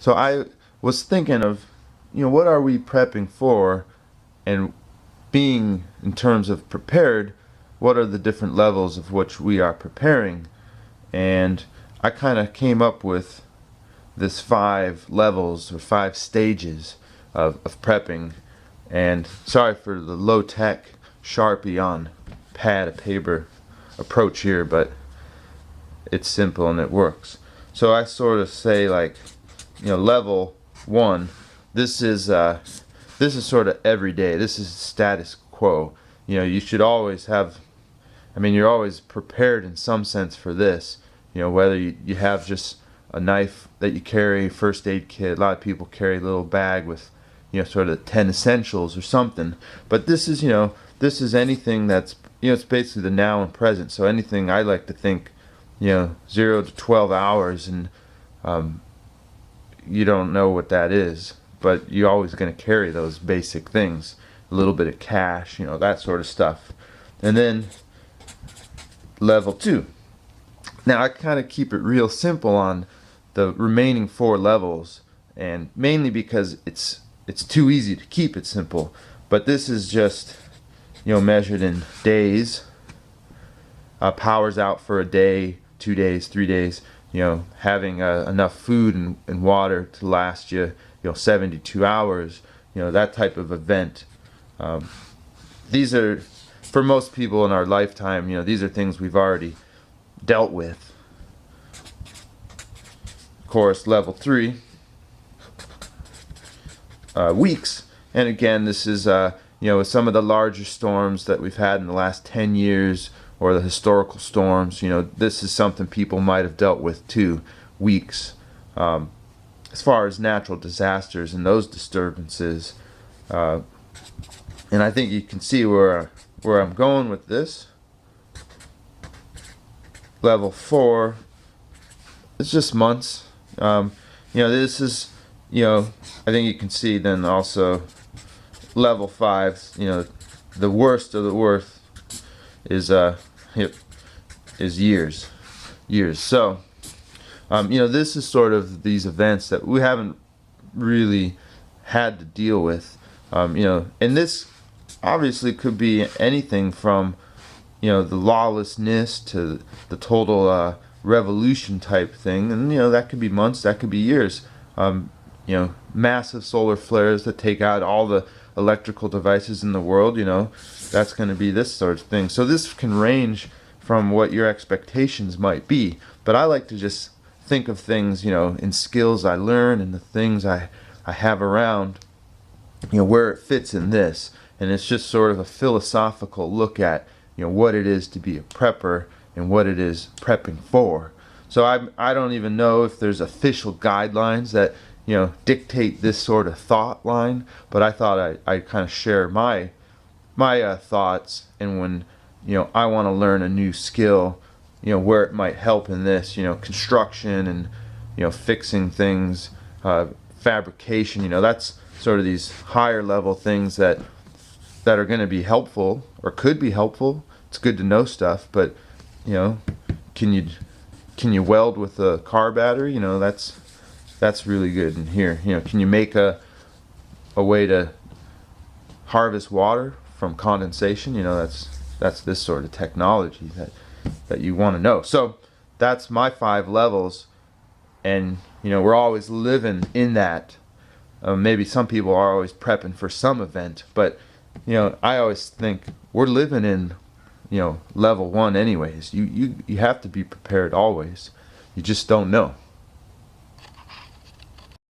So I was thinking of, what are we prepping for, and being in terms of prepared, what are the different levels of which we are preparing? And I kind of came up with this 5 levels or 5 stages of prepping. And sorry for the low tech Sharpie on pad of paper approach here, but it's simple and it works. So I sort of say, like, level 1, this is sort of every day. This is status quo. You should always have, you're always prepared in some sense for this. Whether you have just a knife that you carry, first aid kit. A lot of people carry a little bag with, sort of 10 essentials or something. But this is anything that's, it's basically the now and present. So anything, I like to think, 0 to 12 hours, and you don't know what that is, but you're always going to carry those basic things. A little bit of cash, that sort of stuff. And then level 2. Now I kind of keep it real simple on the remaining 4 levels, and mainly because it's too easy to keep it simple. But this is just, measured in days, powers out for a day, 2 days, 3 days, having enough food and water to last you, 72 hours, that type of event. These are, for most people in our lifetime, these are things we've already dealt with. Of course, level 3, weeks. And again, this is, with some of the larger storms that we've had in the last 10 years, or the historical storms, this is something people might have dealt with too. Weeks. As far as natural disasters and those disturbances, and I think you can see where I'm going with this. Level 4, it's just months. This is, I think you can see then also level 5, the worst of the worst is years. So this is sort of these events that we haven't really had to deal with. And this obviously could be anything from the lawlessness to the total revolution type thing, and that could be months, that could be years. Massive solar flares that take out all the electrical devices in the world, that's going to be this sort of thing. So this can range from what your expectations might be, but I like to just think of things, in skills I learn and the things I have around, where it fits in this. And it's just sort of a philosophical look at, what it is to be a prepper and what it is prepping for. So I don't even know if there's official guidelines that dictate this sort of thought line, but I thought I'd kind of share my thoughts, and when I want to learn a new skill, where it might help in this, construction and fixing things, fabrication, that's sort of these higher level things that are going to be helpful or could be helpful. It's good to know stuff, but can you weld with a car battery? That's really good in here. Can you make a way to harvest water from condensation? That's this sort of technology that you want to know. So that's my 5 levels, and we're always living in that. Maybe some people are always prepping for some event, but I always think we're living in level 1 anyways. You have to be prepared always. You just don't know.